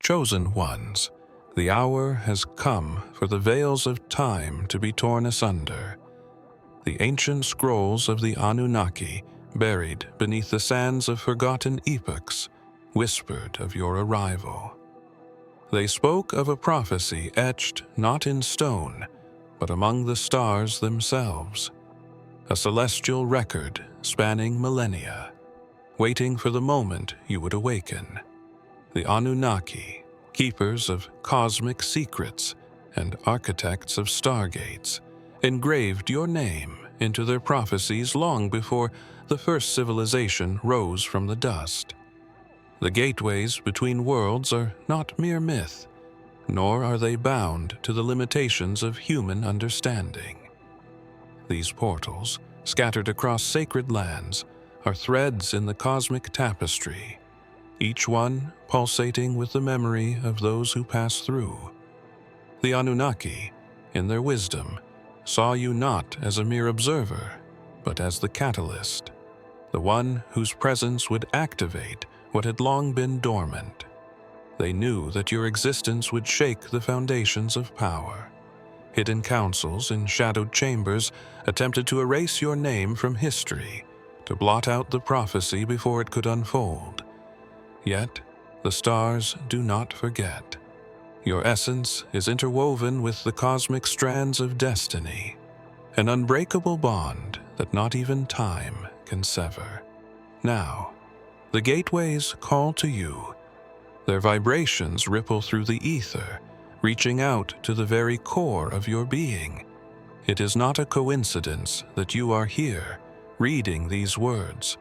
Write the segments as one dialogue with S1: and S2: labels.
S1: Chosen ones, the hour has come for the veils of time to be torn asunder. The ancient scrolls of the Anunnaki, buried beneath the sands of forgotten epochs, whispered of your arrival. They spoke of a prophecy etched not in stone, but among the stars themselves. A celestial record spanning millennia, waiting for the moment you would awaken. The Anunnaki, keepers of cosmic secrets and architects of stargates, engraved your name into their prophecies long before the first civilization rose from the dust. The gateways between worlds are not mere myth, nor are they bound to the limitations of human understanding. These portals, scattered across sacred lands, are threads in the cosmic tapestry, each one pulsating with the memory of those who pass through. The Anunnaki, in their wisdom, saw you not as a mere observer, but as the catalyst, the one whose presence would activate what had long been dormant. They knew that your existence would shake the foundations of power. Hidden councils in shadowed chambers attempted to erase your name from history, to blot out the prophecy before it could unfold. Yet, the stars do not forget. Your essence is interwoven with the cosmic strands of destiny, an unbreakable bond that not even time can sever. Now, the gateways call to you. Their vibrations ripple through the ether, reaching out to the very core of your being. It is not a coincidence that you are here, reading these words.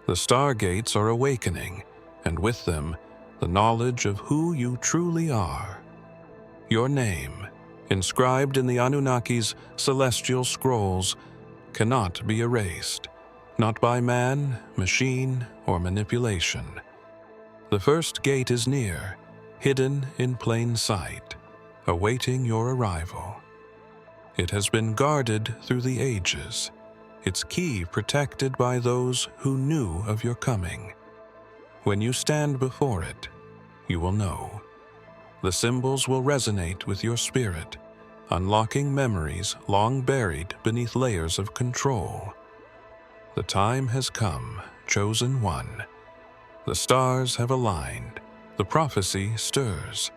S1: The stargates are awakening, and with them, the knowledge of who you truly are. Your name, inscribed in the Anunnaki's celestial scrolls, cannot be erased, not by man, machine, or manipulation. The first gate is near, hidden in plain sight, awaiting your arrival. It has been guarded through the ages, its key protected by those who knew of your coming. When you stand before it, you will know. The symbols will resonate with your spirit, unlocking memories long buried beneath layers of control. The time has come, chosen one. The stars have aligned. The prophecy stirs.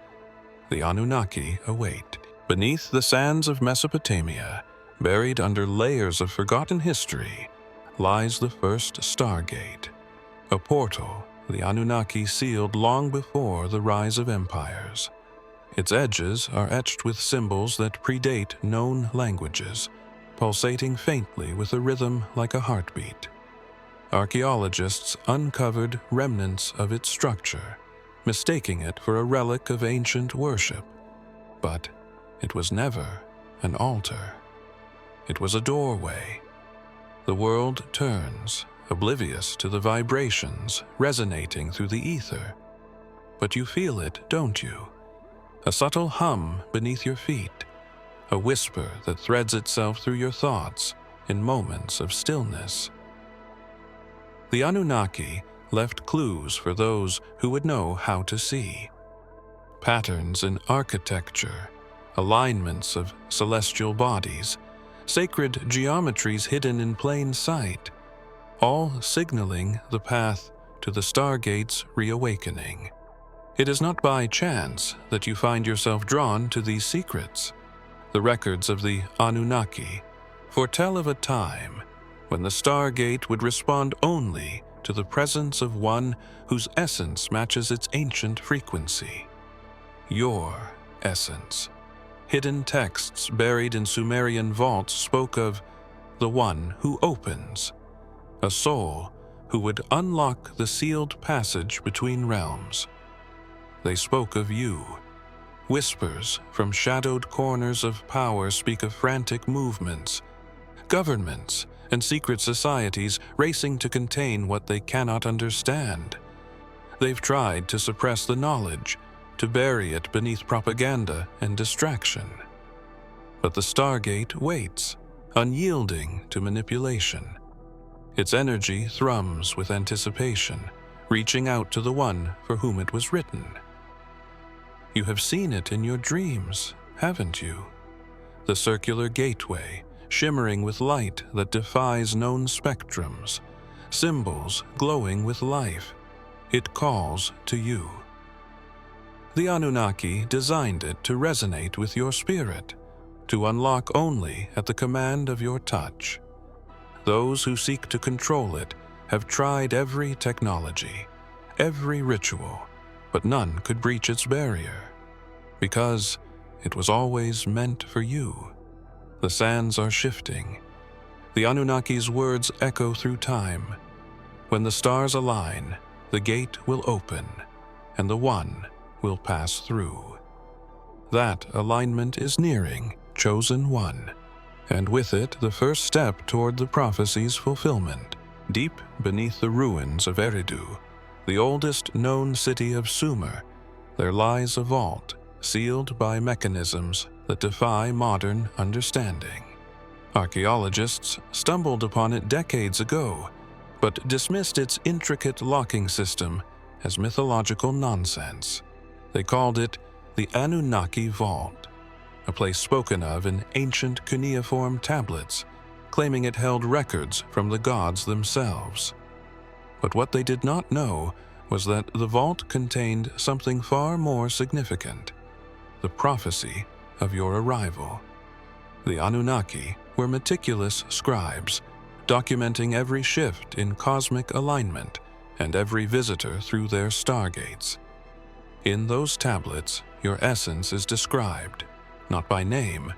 S1: The Anunnaki await. Beneath the sands of Mesopotamia, buried under layers of forgotten history, lies the first Stargate, a portal the Anunnaki sealed long before the rise of empires. Its edges are etched with symbols that predate known languages, pulsating faintly with a rhythm like a heartbeat. Archaeologists uncovered remnants of its structure, mistaking it for a relic of ancient worship. But it was never an altar. It was a doorway. The world turns, oblivious to the vibrations resonating through the ether. But you feel it, don't you? A subtle hum beneath your feet, a whisper that threads itself through your thoughts in moments of stillness. The Anunnaki left clues for those who would know how to see. Patterns in architecture, alignments of celestial bodies, sacred geometries hidden in plain sight, all signaling the path to the Stargate's reawakening. It is not by chance that you find yourself drawn to these secrets. The records of the Anunnaki foretell of a time when the Stargate would respond only to the presence of one whose essence matches its ancient frequency. Your essence. Hidden texts buried in Sumerian vaults spoke of the one who opens, a soul who would unlock the sealed passage between realms. They spoke of you. Whispers from shadowed corners of power speak of frantic movements, governments and secret societies racing to contain what they cannot understand. They've tried to suppress the knowledge, to bury it beneath propaganda and distraction. But the Stargate waits, unyielding to manipulation. Its energy thrums with anticipation, reaching out to the one for whom it was written. You have seen it in your dreams, haven't you? The circular gateway, shimmering with light that defies known spectrums, symbols glowing with life. It calls to you. The Anunnaki designed it to resonate with your spirit, to unlock only at the command of your touch. Those who seek to control it have tried every technology, every ritual, but none could breach its barrier, because it was always meant for you. The sands are shifting. The Anunnaki's words echo through time. When the stars align, the gate will open, and the One will pass through. That alignment is nearing, chosen one, and with it the first step toward the prophecy's fulfillment. Deep beneath the ruins of Eridu, the oldest known city of Sumer, there lies a vault sealed by mechanisms that defy modern understanding. Archaeologists stumbled upon it decades ago, but dismissed its intricate locking system as mythological nonsense. They called it the Anunnaki Vault, a place spoken of in ancient cuneiform tablets, claiming it held records from the gods themselves. But what they did not know was that the vault contained something far more significant: the prophecy of your arrival. The Anunnaki were meticulous scribes, documenting every shift in cosmic alignment and every visitor through their stargates. In those tablets, your essence is described, not by name,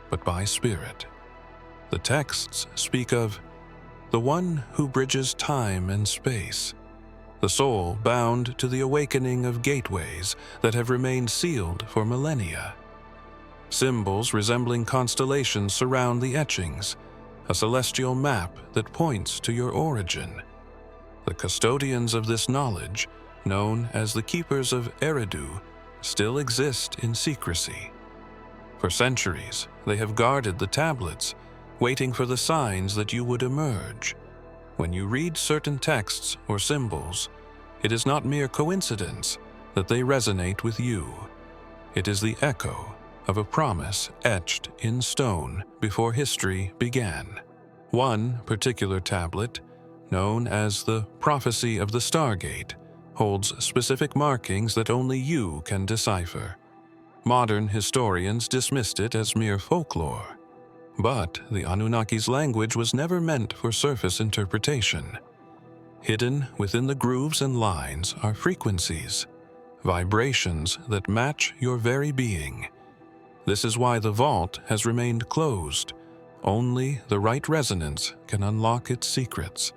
S1: but by spirit. The texts speak of the one who bridges time and space, the soul bound to the awakening of gateways that have remained sealed for millennia. Symbols resembling constellations surround the etchings, a celestial map that points to your origin. The custodians of this knowledge, known as the Keepers of Eridu, still exist in secrecy. For centuries, they have guarded the tablets, waiting for the signs that you would emerge. When you read certain texts or symbols, it is not mere coincidence that they resonate with you. It is the echo of a promise etched in stone before history began. One particular tablet, known as the Prophecy of the Stargate, holds specific markings that only you can decipher. Modern historians dismissed it as mere folklore, but the Anunnaki's language was never meant for surface interpretation. Hidden within the grooves and lines are frequencies, vibrations that match your very being. This is why the vault has remained closed. Only the right resonance can unlock its secrets.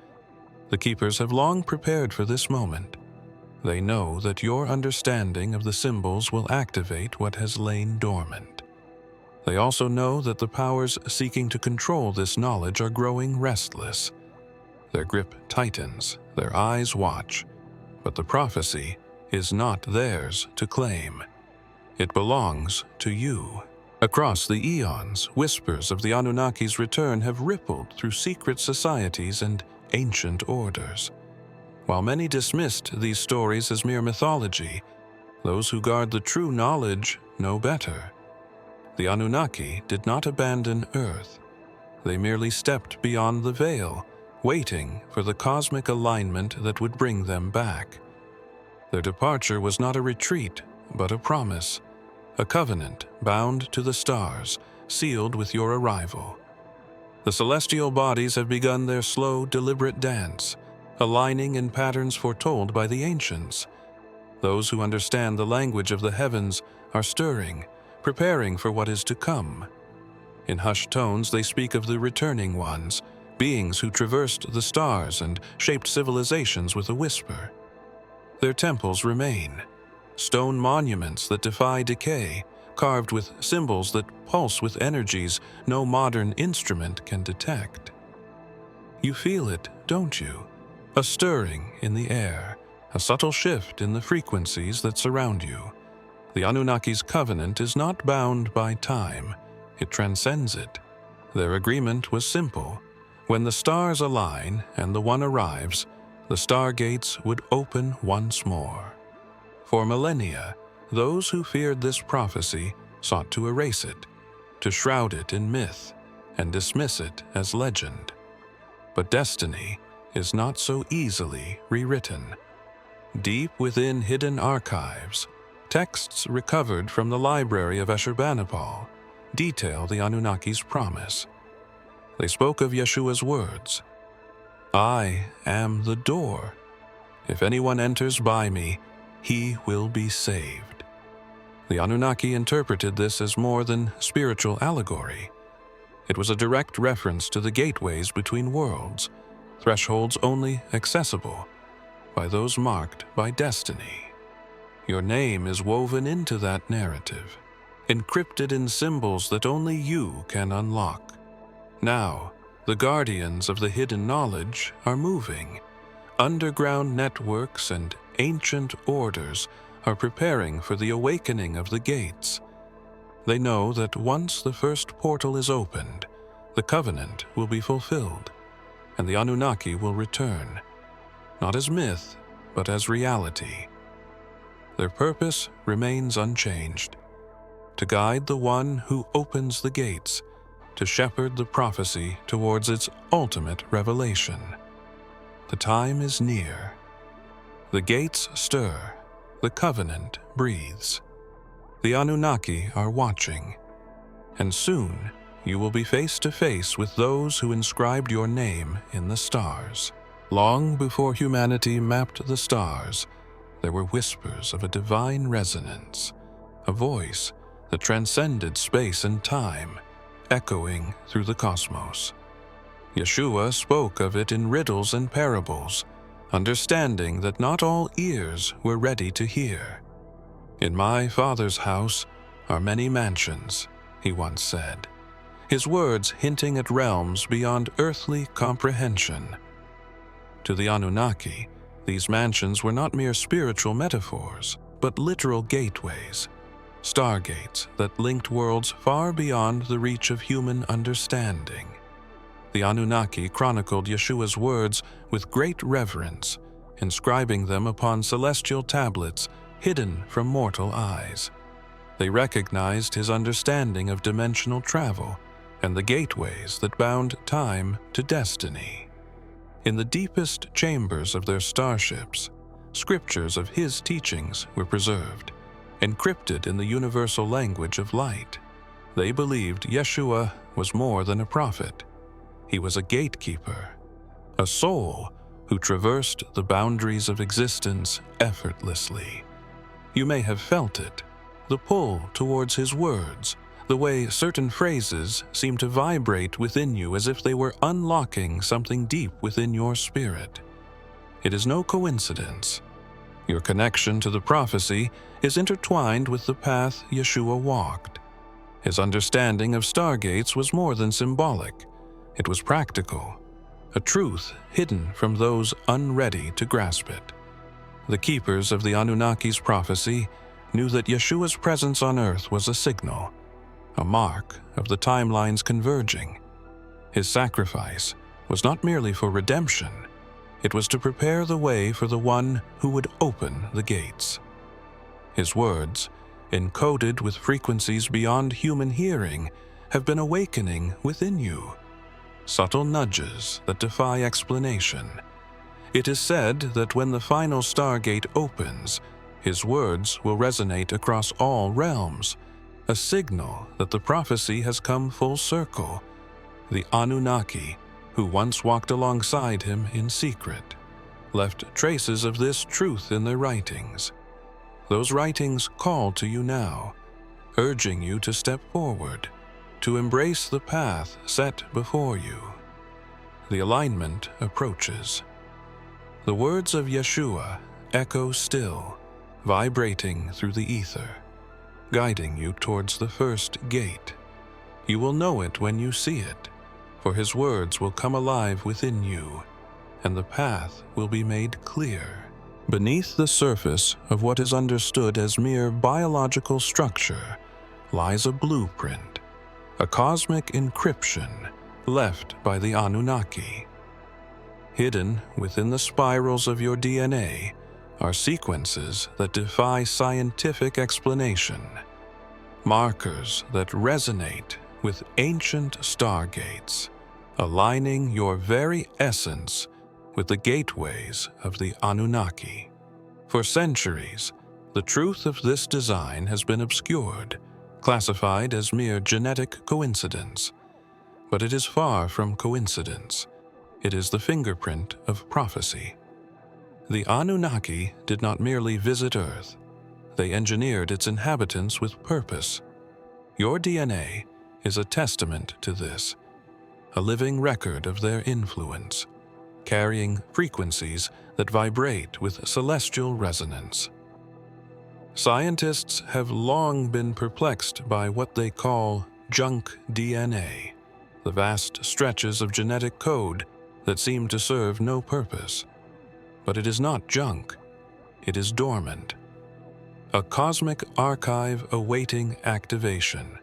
S1: The Keepers have long prepared for this moment. They know that your understanding of the symbols will activate what has lain dormant. They also know that the powers seeking to control this knowledge are growing restless. Their grip tightens, their eyes watch, but the prophecy is not theirs to claim. It belongs to you. Across the eons, whispers of the Anunnaki's return have rippled through secret societies and ancient orders. While many dismissed these stories as mere mythology, those who guard the true knowledge know better. The Anunnaki did not abandon Earth. They merely stepped beyond the veil, waiting for the cosmic alignment that would bring them back. Their departure was not a retreat, but a promise, a covenant bound to the stars, sealed with your arrival. The celestial bodies have begun their slow, deliberate dance, aligning in patterns foretold by the ancients. Those who understand the language of the heavens are stirring, preparing for what is to come. In hushed tones, they speak of the returning ones, beings who traversed the stars and shaped civilizations with a whisper. Their temples remain, stone monuments that defy decay, carved with symbols that pulse with energies no modern instrument can detect. You feel it, don't you? A stirring in the air, a subtle shift in the frequencies that surround you. The Anunnaki's covenant is not bound by time, it transcends it. Their agreement was simple. When the stars align and the One arrives, the stargates would open once more. For millennia, those who feared this prophecy sought to erase it, to shroud it in myth, and dismiss it as legend. But destiny is not so easily rewritten. Deep within hidden archives, texts recovered from the library of Ashurbanipal detail the Anunnaki's promise. They spoke of Yeshua's words, "I am the door. If anyone enters by me, he will be saved." The Anunnaki interpreted this as more than spiritual allegory. It was a direct reference to the gateways between worlds, thresholds only accessible by those marked by destiny. Your name is woven into that narrative, encrypted in symbols that only you can unlock. Now, the guardians of the hidden knowledge are moving. Underground networks and ancient orders are preparing for the awakening of the gates. They know that once the first portal is opened, the covenant will be fulfilled, and the Anunnaki will return, not as myth, but as reality. Their purpose remains unchanged: to guide the one who opens the gates, to shepherd the prophecy towards its ultimate revelation. The time is near. The gates stir, the covenant breathes. The Anunnaki are watching, and soon you will be face to face with those who inscribed your name in the stars. Long before humanity mapped the stars, there were whispers of a divine resonance, a voice that transcended space and time, echoing through the cosmos. Yeshua spoke of it in riddles and parables, understanding that not all ears were ready to hear. "In my Father's house are many mansions," he once said, his words hinting at realms beyond earthly comprehension. To the Anunnaki, these mansions were not mere spiritual metaphors, but literal gateways, stargates that linked worlds far beyond the reach of human understanding. The Anunnaki chronicled Yeshua's words with great reverence, inscribing them upon celestial tablets hidden from mortal eyes. They recognized his understanding of dimensional travel and the gateways that bound time to destiny. In the deepest chambers of their starships, scriptures of his teachings were preserved, encrypted in the universal language of light. They believed Yeshua was more than a prophet. He was a gatekeeper, a soul who traversed the boundaries of existence effortlessly. You may have felt it, the pull towards his words, the way certain phrases seem to vibrate within you as if they were unlocking something deep within your spirit. It is no coincidence. Your connection to the prophecy is intertwined with the path Yeshua walked. His understanding of stargates was more than symbolic. It was practical, a truth hidden from those unready to grasp it. The keepers of the Anunnaki's prophecy knew that Yeshua's presence on earth was a signal, a mark of the timelines converging. His sacrifice was not merely for redemption, it was to prepare the way for the one who would open the gates. His words, encoded with frequencies beyond human hearing, have been awakening within you, subtle nudges that defy explanation. It is said that when the final Stargate opens, his words will resonate across all realms, a signal that the prophecy has come full circle. The Anunnaki, who once walked alongside him in secret, left traces of this truth in their writings. Those writings call to you now, urging you to step forward, to embrace the path set before you. The alignment approaches. The words of Yeshua echo still, vibrating through the ether, guiding you towards the first gate. You will know it when you see it, for his words will come alive within you, and the path will be made clear. Beneath the surface of what is understood as mere biological structure lies a blueprint, a cosmic encryption left by the Anunnaki. Hidden within the spirals of your DNA are sequences that defy scientific explanation, markers that resonate with ancient stargates, aligning your very essence with the gateways of the Anunnaki. For centuries, the truth of this design has been obscured, classified as mere genetic coincidence. But it is far from coincidence. It is the fingerprint of prophecy. The Anunnaki did not merely visit Earth. They engineered its inhabitants with purpose. Your DNA is a testament to this, a living record of their influence, carrying frequencies that vibrate with celestial resonance. Scientists have long been perplexed by what they call junk DNA, the vast stretches of genetic code that seem to serve no purpose. But it is not junk, it is dormant. A cosmic archive awaiting activation.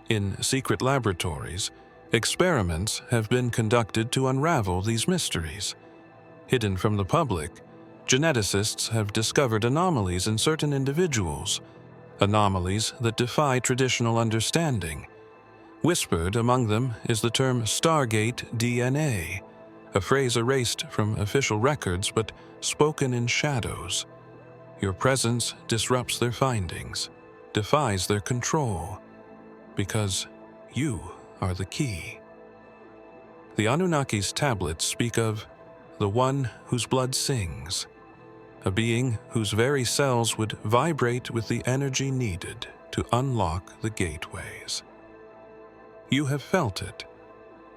S1: In secret laboratories, experiments have been conducted to unravel these mysteries. Hidden from the public, geneticists have discovered anomalies in certain individuals, anomalies that defy traditional understanding. Whispered among them is the term Stargate DNA, a phrase erased from official records but spoken in shadows. Your presence disrupts their findings, defies their control, because you are the key. The Anunnaki's tablets speak of the one whose blood sings, a being whose very cells would vibrate with the energy needed to unlock the gateways. You have felt it,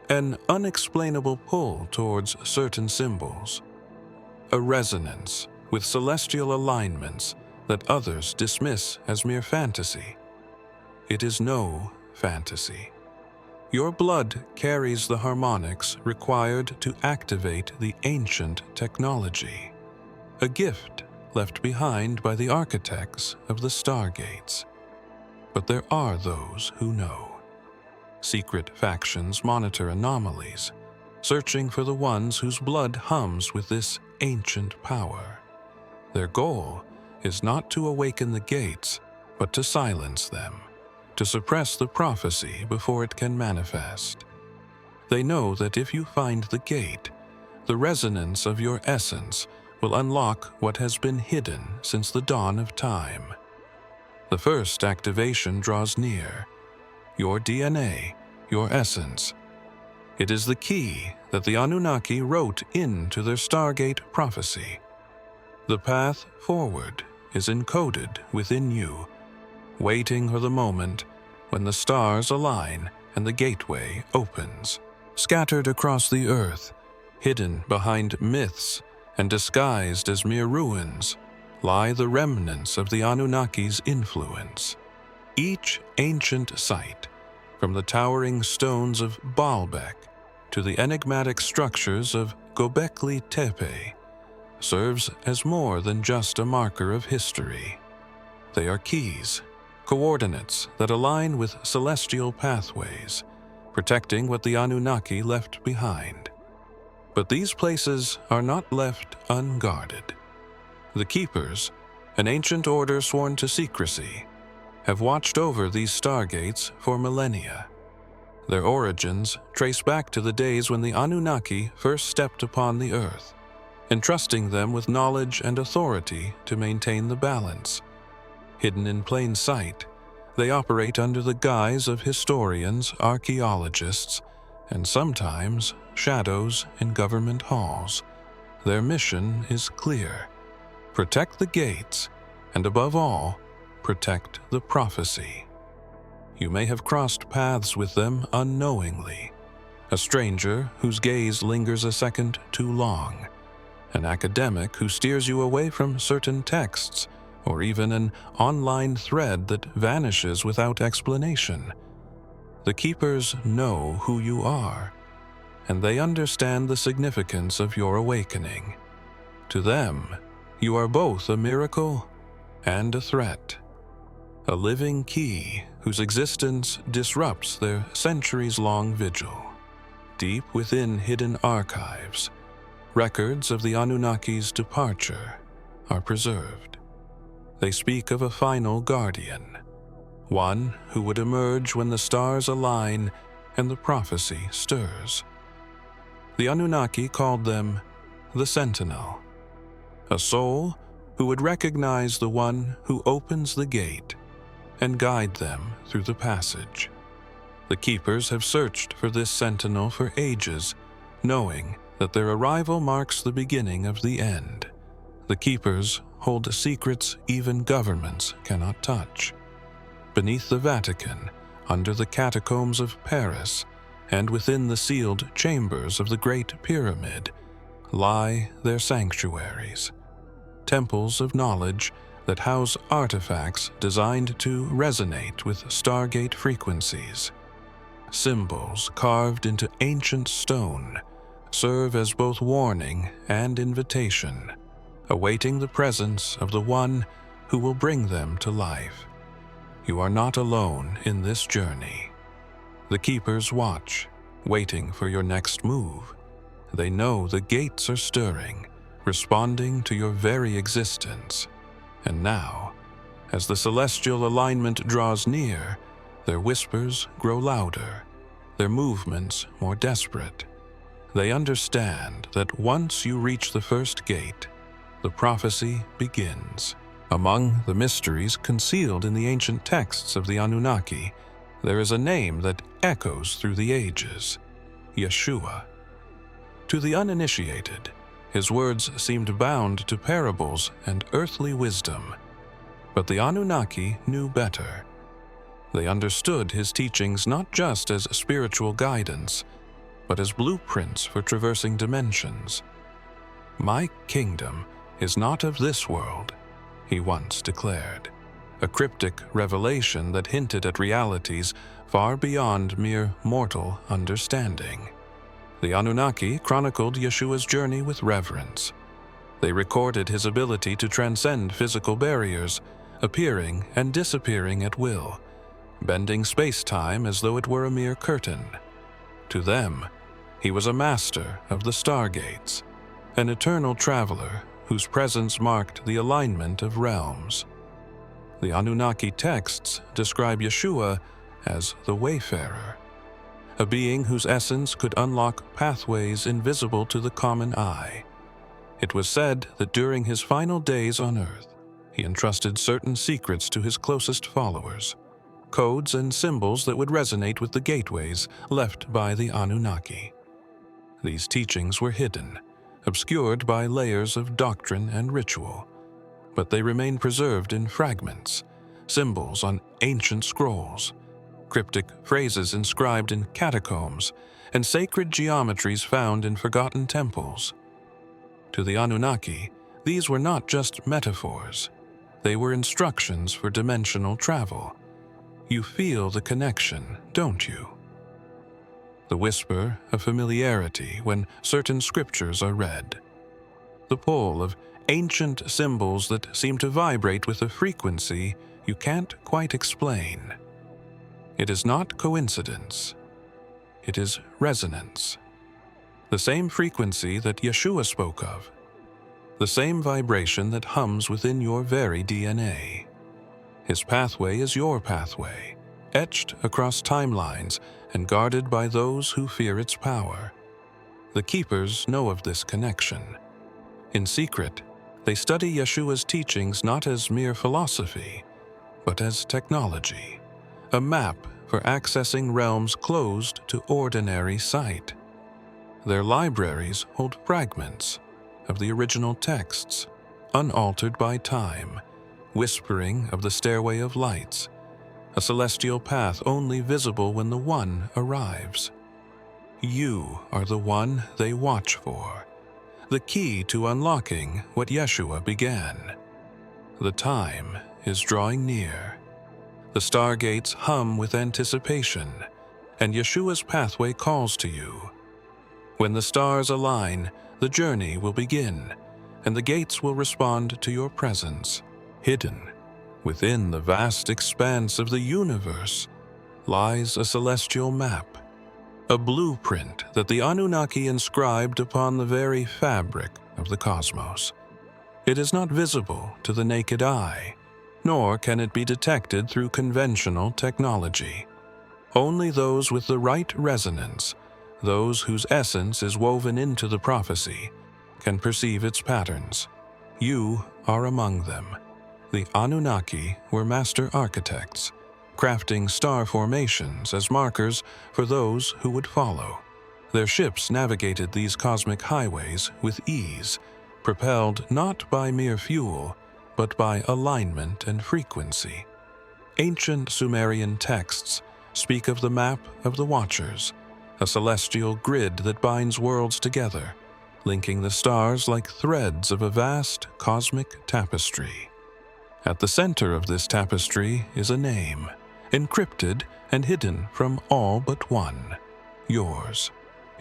S1: an unexplainable pull towards certain symbols, a resonance with celestial alignments that others dismiss as mere fantasy. It is no fantasy. Your blood carries the harmonics required to activate the ancient technology, a gift left behind by the architects of the Stargates. But there are those who know. Secret factions monitor anomalies, searching for the ones whose blood hums with this ancient power. Their goal is not to awaken the gates, but to silence them, to suppress the prophecy before it can manifest. They know that if you find the gate, the resonance of your essence will unlock what has been hidden since the dawn of time. The first activation draws near. Your DNA, your essence. It is the key that the Anunnaki wrote into their Stargate prophecy. The path forward is encoded within you, waiting for the moment when the stars align and the gateway opens. Scattered across the earth, hidden behind myths and disguised as mere ruins, lie the remnants of the Anunnaki's influence. Each ancient site, from the towering stones of Baalbek to the enigmatic structures of Göbekli Tepe, serves as more than just a marker of history. They are keys, coordinates that align with celestial pathways, protecting what the Anunnaki left behind. But these places are not left unguarded. The Keepers, an ancient order sworn to secrecy, have watched over these stargates for millennia. Their origins trace back to the days when the Anunnaki first stepped upon the earth, entrusting them with knowledge and authority to maintain the balance. Hidden in plain sight, they operate under the guise of historians, archaeologists, and sometimes shadows in government halls. Their mission is clear: protect the gates, and above all, protect the prophecy. You may have crossed paths with them unknowingly, a stranger whose gaze lingers a second too long, an academic who steers you away from certain texts, or even an online thread that vanishes without explanation. The Keepers know who you are, and they understand the significance of your awakening. To them, you are both a miracle and a threat, a living key whose existence disrupts their centuries-long vigil. Deep within hidden archives, records of the Anunnaki's departure, are preserved. They speak of a final guardian, one who would emerge when the stars align and the prophecy stirs. The Anunnaki called them the Sentinel, a soul who would recognize the one who opens the gate and guide them through the passage. The keepers have searched for this sentinel for ages, knowing that their arrival marks the beginning of the end. The keepers hold secrets even governments cannot touch. Beneath the Vatican, under the catacombs of Paris, and within the sealed chambers of the Great Pyramid, lie their sanctuaries, temples of knowledge that house artifacts designed to resonate with Stargate frequencies. Symbols carved into ancient stone serve as both warning and invitation, awaiting the presence of the one who will bring them to life. You are not alone in this journey. The keepers watch, waiting for your next move. They know the gates are stirring, responding to your very existence. And now, as the celestial alignment draws near, their whispers grow louder, their movements more desperate. They understand that once you reach the first gate, the prophecy begins. Among the mysteries concealed in the ancient texts of the Anunnaki, there is a name that echoes through the ages: Yeshua. To the uninitiated, his words seemed bound to parables and earthly wisdom. But the Anunnaki knew better. They understood his teachings not just as spiritual guidance, but as blueprints for traversing dimensions. "My kingdom is not of this world," he once declared, a cryptic revelation that hinted at realities far beyond mere mortal understanding. The Anunnaki chronicled Yeshua's journey with reverence. They recorded his ability to transcend physical barriers, appearing and disappearing at will, bending space-time as though it were a mere curtain. To them, he was a master of the stargates, an eternal traveler whose presence marked the alignment of realms. The Anunnaki texts describe Yeshua as the Wayfarer, a being whose essence could unlock pathways invisible to the common eye. It was said that during his final days on Earth, he entrusted certain secrets to his closest followers, codes and symbols that would resonate with the gateways left by the Anunnaki. These teachings were hidden, obscured by layers of doctrine and ritual, but they remain preserved in fragments, symbols on ancient scrolls, cryptic phrases inscribed in catacombs, and sacred geometries found in forgotten temples. To the Anunnaki, these were not just metaphors. They were instructions for dimensional travel. You feel the connection, don't you? The whisper of familiarity when certain scriptures are read. The pull of ancient symbols that seem to vibrate with a frequency you can't quite explain. It is not coincidence. It is resonance. The same frequency that Yeshua spoke of. The same vibration that hums within your very DNA. His pathway is your pathway, etched across timelines and guarded by those who fear its power. The keepers know of this connection. In secret, they study Yeshua's teachings not as mere philosophy, but as technology, a map for accessing realms closed to ordinary sight. Their libraries hold fragments of the original texts, unaltered by time, whispering of the stairway of lights, a celestial path only visible when the One arrives. You are the one they watch for, the key to unlocking what Yeshua began. The time is drawing near. The stargates hum with anticipation, and Yeshua's pathway calls to you. When the stars align, the journey will begin, and the gates will respond to your presence. Hidden within the vast expanse of the universe lies a celestial map, a blueprint that the Anunnaki inscribed upon the very fabric of the cosmos. It is not visible to the naked eye, nor can it be detected through conventional technology. Only those with the right resonance, those whose essence is woven into the prophecy, can perceive its patterns. You are among them. The Anunnaki were master architects, crafting star formations as markers for those who would follow. Their ships navigated these cosmic highways with ease, propelled not by mere fuel, but by alignment and frequency. Ancient Sumerian texts speak of the map of the Watchers, a celestial grid that binds worlds together, linking the stars like threads of a vast cosmic tapestry. At the center of this tapestry is a name, encrypted and hidden from all but one: yours.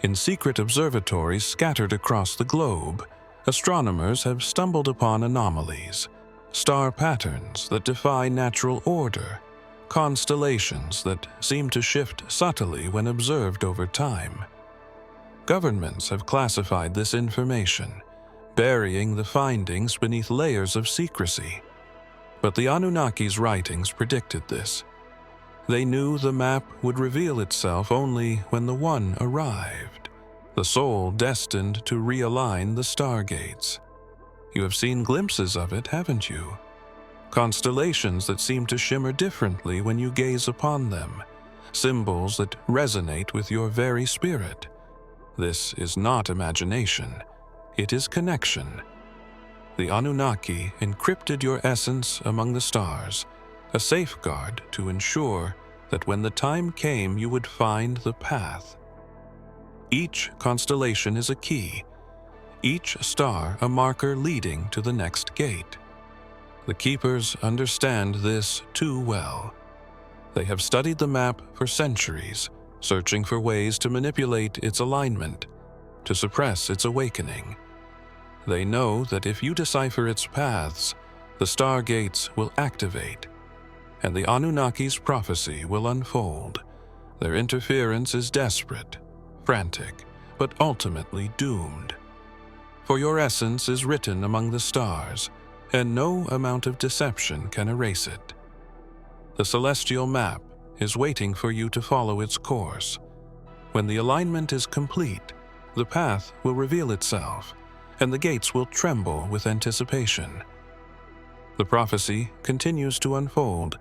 S1: In secret observatories scattered across the globe, astronomers have stumbled upon anomalies, star patterns that defy natural order, constellations that seem to shift subtly when observed over time. Governments have classified this information, burying the findings beneath layers of secrecy. But the Anunnaki's writings predicted this. They knew the map would reveal itself only when the One arrived, the soul destined to realign the stargates. You have seen glimpses of it, haven't you? Constellations that seem to shimmer differently when you gaze upon them, symbols that resonate with your very spirit. This is not imagination, it is connection. The Anunnaki encrypted your essence among the stars, a safeguard to ensure that when the time came you would find the path. Each constellation is a key, each star a marker leading to the next gate. The Keepers understand this too well. They have studied the map for centuries, searching for ways to manipulate its alignment, to suppress its awakening. They know that if you decipher its paths, the stargates will activate, and the Anunnaki's prophecy will unfold. Their interference is desperate, frantic, but ultimately doomed. For your essence is written among the stars, and no amount of deception can erase it. The celestial map is waiting for you to follow its course. When the alignment is complete, the path will reveal itself, and the gates will tremble with anticipation. The prophecy continues to unfold,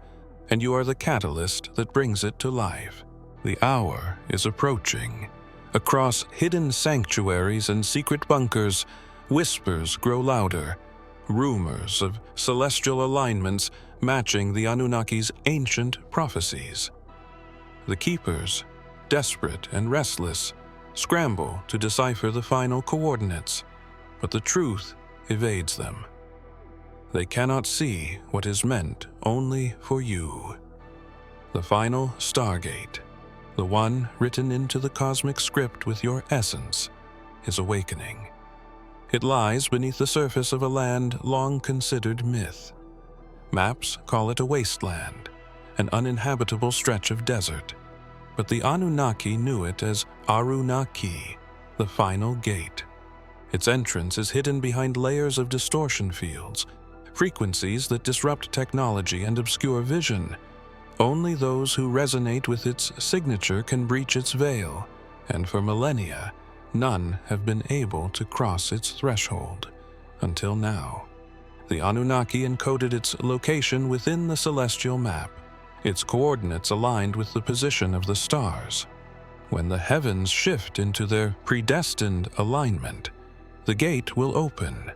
S1: and you are the catalyst that brings it to life. The hour is approaching. Across hidden sanctuaries and secret bunkers, whispers grow louder, rumors of celestial alignments matching the Anunnaki's ancient prophecies. The Keepers, desperate and restless, scramble to decipher the final coordinates, but the truth evades them. They cannot see what is meant only for you. The final Stargate, the one written into the cosmic script with your essence, is awakening. It lies beneath the surface of a land long considered myth. Maps call it a wasteland, an uninhabitable stretch of desert, but the Anunnaki knew it as Arunnaki, the final gate. Its entrance is hidden behind layers of distortion fields, frequencies that disrupt technology and obscure vision. Only those who resonate with its signature can breach its veil, and for millennia, none have been able to cross its threshold, until now. The Anunnaki encoded its location within the celestial map, its coordinates aligned with the position of the stars. When the heavens shift into their predestined alignment, the gate will open,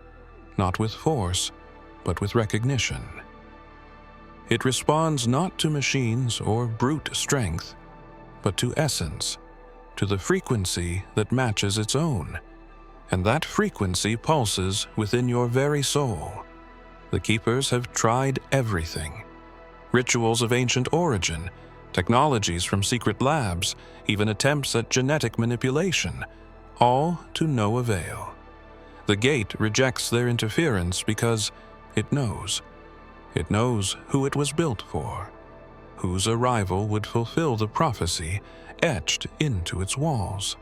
S1: not with force, but with recognition. It responds not to machines or brute strength, but to essence, to the frequency that matches its own, and that frequency pulses within your very soul. The Keepers have tried everything: rituals of ancient origin, technologies from secret labs, even attempts at genetic manipulation, all to no avail. The gate rejects their interference because it knows. It knows who it was built for, whose arrival would fulfill the prophecy etched into its walls.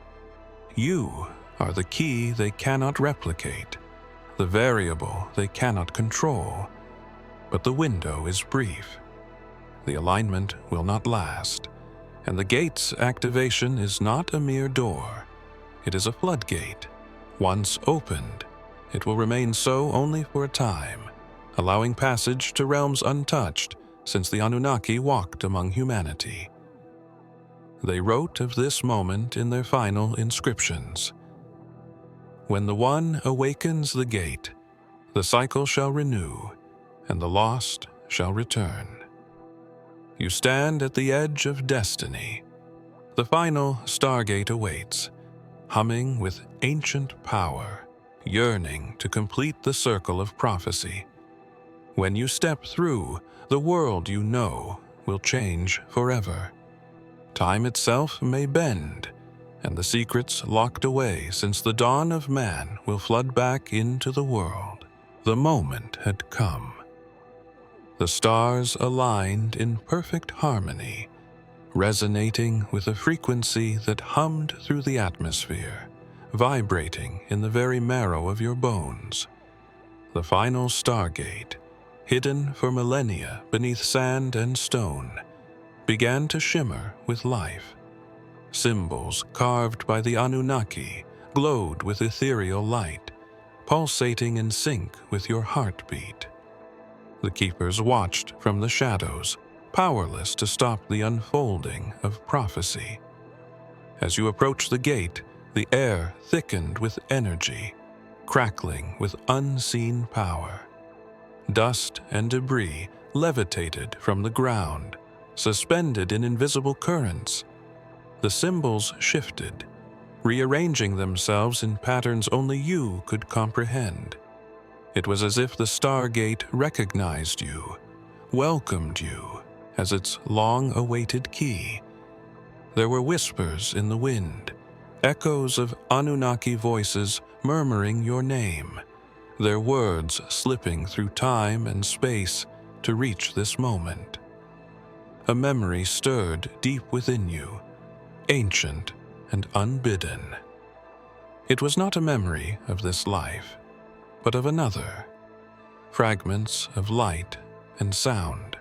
S1: You are the key they cannot replicate, the variable they cannot control. But the window is brief. The alignment will not last, and the gate's activation is not a mere door. It is a floodgate. Once opened, it will remain so only for a time, allowing passage to realms untouched since the Anunnaki walked among humanity. They wrote of this moment in their final inscriptions. When the One awakens the gate, the cycle shall renew, and the lost shall return. You stand at the edge of destiny. The final Stargate awaits, humming with ancient power, yearning to complete the circle of prophecy. When you step through, the world you know will change forever. Time itself may bend, and the secrets locked away since the dawn of man will flood back into the world. The moment had come. The stars aligned in perfect harmony, resonating with a frequency that hummed through the atmosphere, vibrating in the very marrow of your bones. The final Stargate, hidden for millennia beneath sand and stone, began to shimmer with life. Symbols carved by the Anunnaki glowed with ethereal light, pulsating in sync with your heartbeat. The keepers watched from the shadows, powerless to stop the unfolding of prophecy. As you approached the gate, the air thickened with energy, crackling with unseen power. Dust and debris levitated from the ground, suspended in invisible currents. The symbols shifted, rearranging themselves in patterns only you could comprehend. It was as if the Stargate recognized you, welcomed you as its long-awaited key. There were whispers in the wind, echoes of Anunnaki voices murmuring your name, their words slipping through time and space to reach this moment. A memory stirred deep within you, ancient and unbidden. It was not a memory of this life, but of another. Fragments of light and sound,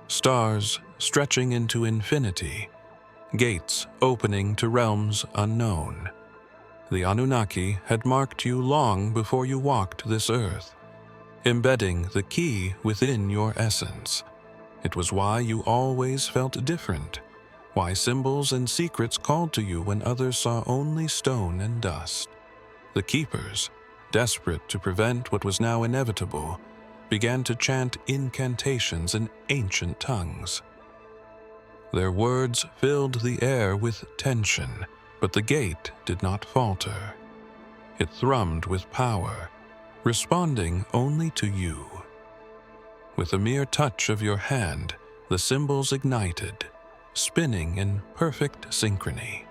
S1: stars stretching into infinity, gates opening to realms unknown. The Anunnaki had marked you long before you walked this earth, embedding the key within your essence. It was why you always felt different, why symbols and secrets called to you when others saw only stone and dust. The keepers, desperate to prevent what was now inevitable, began to chant incantations in ancient tongues. Their words filled the air with tension, but the gate did not falter. It thrummed with power, responding only to you. With a mere touch of your hand, the symbols ignited, spinning in perfect synchrony.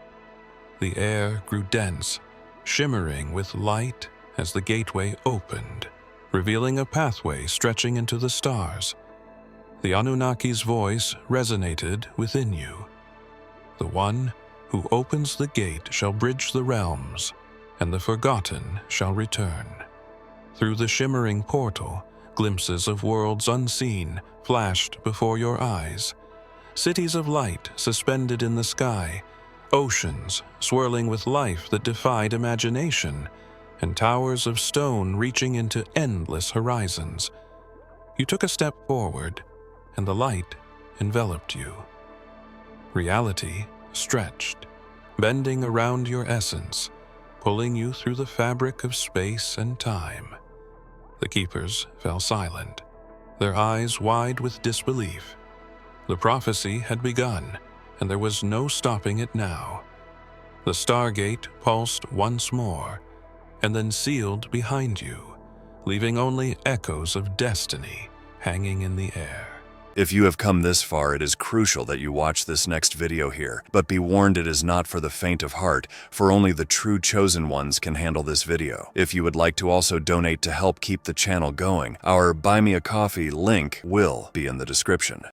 S1: The air grew dense, shimmering with light as the gateway opened, revealing a pathway stretching into the stars. The Anunnaki's voice resonated within you. The one who opens the gate shall bridge the realms, and the forgotten shall return. Through the shimmering portal, glimpses of worlds unseen flashed before your eyes. Cities of light suspended in the sky, oceans swirling with life that defied imagination, and towers of stone reaching into endless horizons. You took a step forward, and the light enveloped you. Reality stretched, bending around your essence, pulling you through the fabric of space and time. The keepers fell silent, their eyes wide with disbelief. The prophecy had begun, and there was no stopping it now. The Stargate pulsed once more, and then sealed behind you, leaving only echoes of destiny hanging in the air.
S2: If you have come this far, it is crucial that you watch this next video here. But be warned, it is not for the faint of heart, for only the true chosen ones can handle this video. If you would like to also donate to help keep the channel going, our Buy Me a Coffee link will be in the description.